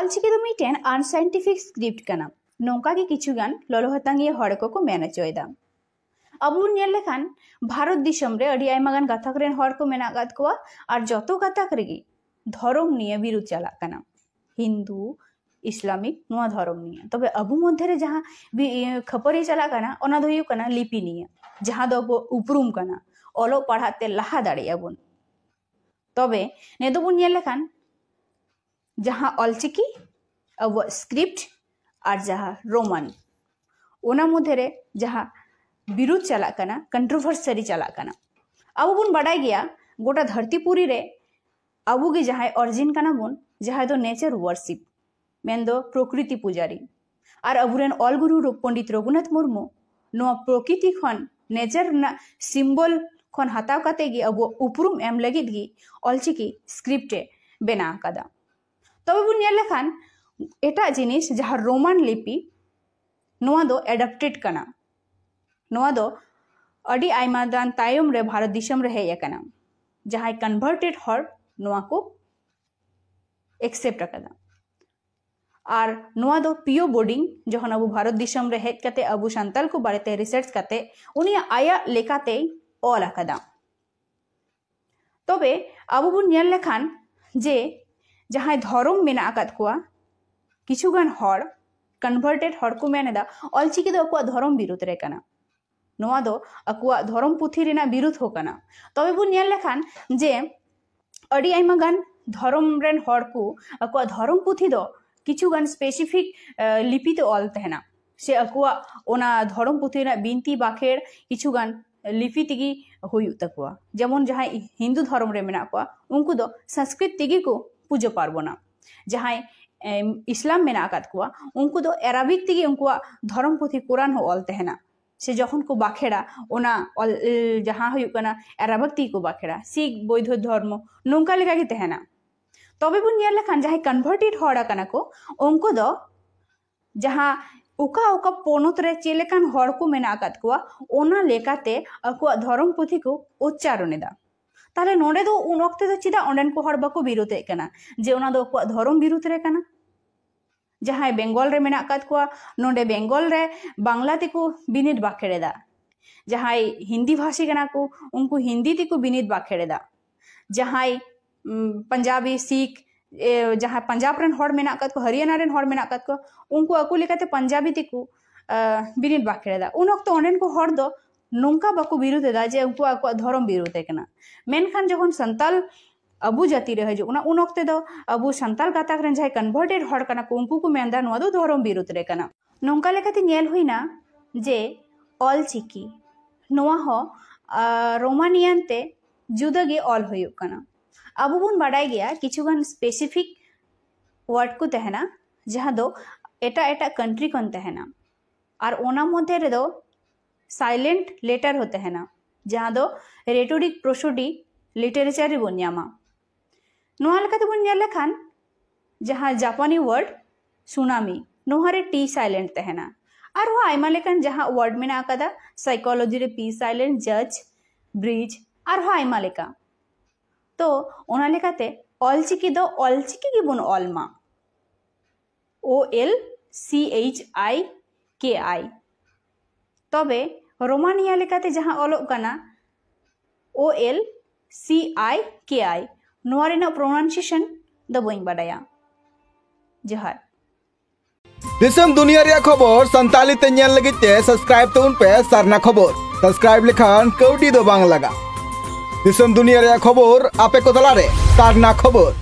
ऑलचिकी दो मिटेन unscientific script कना नोंका की किछुगान ललो हतांगिया हड़ को मेन चोयदा अब नेल लेखान भारत दिसम रे अडी आयमागान गाथाक रेन हड़ को मेना गाद कोआ और जतो गाथाक रेगी धर्म निये बिरुद्ध चला कना हिंदू इस्लामिक नुआ धर्म निये तबे अबु मध्य रे जहां खपरी चला कना ओना दो हुयु कना लिपि निये जहां दो उपरुम कना ओलो पढ़ाते लहा दाड़िया बुन तबे ने दो बुन नेल लेखान जहां ऑलचिकी अब स्क्रिप्ट और जहां रोमन ओना मध्य रे जहां बिरुद्ध चला कना कंट्रोवर्सरी चला कना अब बुन बाडाय गया गोटा धरतीपुरी रे अबु गे जहां ओरिजिन कना बुन जहां दो नेचर वर्शिप मेन दो प्रकृति पुजारी और अबुरेन ऑल गुरु पंडित रघुनाथ मुर्मू नो प्रकृति खन नेचर ना सिंबल खन हताव काते गे अब उपरुम एम लगित गी ऑलचिकी स्क्रिप्ट बेना कदा तबे बुन नेल लेखान एटा जिनिस जहां रोमान लिपि नोआ दो एडाप्टेड कना नोआ दो अडी आयमा दान तायम रे भारत दिसम रे हेय कना जहां कन्वर्टेड हर नोआ को एक्सेप्ट कदा और नोआ दो पियो बोर्डिंग जहन अब भारत दिसम रे हेज कते अब संताल को बारेते रिसर्च कते उनी आया लेकाते ऑल कदा तबे अब बुन नेल लेखान जे जहां धर्म मेना आकाद कोआ किछुगान हर कन्वर्टेड हर को मेनेदा ऑलचिकी दो अकुआ धर्म विरुद्ध रे कना नोआ दो अकुआ धर्म पुथी रेना विरुद्ध हो कना तबे बुन नेल लेखान जे अडी आयमा गान धर्म रेन हर को अकुआ धर्म पुथी दो किछुगान स्पेसिफिक लिपि तो ऑल तहना से अकुआ ओना धर्म पुथी रेना बिनती बाखेर किछुगान लिपि तिगी हुयु तकुआ जेमन जहां हिंदू धर्म रे मेना कोआ उनको दो संस्कृत तिगी को पूजा पार्बना जहां इस्लाम मेना आकाद कोआ उनको दो अराबिक तिगी उनको धर्म पुथी कुरान हो ऑल तहना से जखन को बाखेड़ा ओना जहां हुयु कना अराबिक तिगी को बाखेड़ा सिख बौद्ध धर्म नोंका लेका गे तहना तबे बुन नेल लेखान जहां कन्वर्टेड हड़ा कना को उनको दो जहां उका उका पोनत रे चेलेकान हड़ को मेना आकाद कोआ ओना लेकाते अकुआ धर्म पुथी को उच्चारण दा ताले नोडे दो उन वक्त दो चिदा ओंडेन को हड़ बाको विरोध कना जे ओना दो अकुआ धर्म विरुद्ध रे कना जहां बेंगल रे मेना आकाद कोआ नोडे बेंगल रे बांग्ला तिको बिनिद बाखेड़ेदा जहां हिंदी भाषी कना को उनको हिंदी तिको बिनिद बाखेड़ेदा जहां पंजाबी सिख जहां पंजाब रेन हड़ मेना आकाद को हरियाणा रेन हड़ मेना आकाद को उनको अकु लेकाते पंजाबी तिको बिनिद बाखेड़ेदा उन वक्त ओंडेन को हड़ दो नोंका बाको विरोध दा जे उनको अकुआ धर्म विरोध कना मेनखान जखन संताल अबु जाति रे हजु उन वक्त दो अबु संताल गाताक रेन जहां कन्वर्टेड हड़ कना को उनको को मेनदा नोआ दो धर्म विरोध रे कना नोंका लेकाते नेल हुइना जे ऑलचिकी नोआ हो रोमानियन ते जुदा गे ऑल हुयु कना अब बुन बाडाय गया किछुगान स्पेसिफिक वर्ड को तहना जहां दो एटा एटा कंट्री कन तहना और ओना मध्य रे दो साइलेंट लेटर होते हैं ना जहां दो रेटोरिक प्रोसोडी लिटरेचर रे बन न्यामा नोआ लेकाते बन नेल लेखान जहां जापानी वर्ड सुनामी नोहारे टी साइलेंट तहना और वो आयमा लेखान जहां वर्ड में आकादा साइकोलॉजी रे पी साइलेंट जज ब्रिज और वो आयमा लेका तो ओना लेकाते ऑलचिकी दो ऑलचिकी की बुन ऑलमा OLCHIKI तबे रोमानिया लेकाते जहां ऑलोग कना OLCIKI नोआ रेना प्रोनाउंसिएशन द बइन बाडाया जोहार दिसम दुनिया रे खबर संताली ते नेल लगित ते सब्सक्राइब तउन पे सरना खबर सब्सक्राइब लेखान कौडी दो बांग लगा दिसम दुनिया रे खबर आपे को तला रे सरना खबर।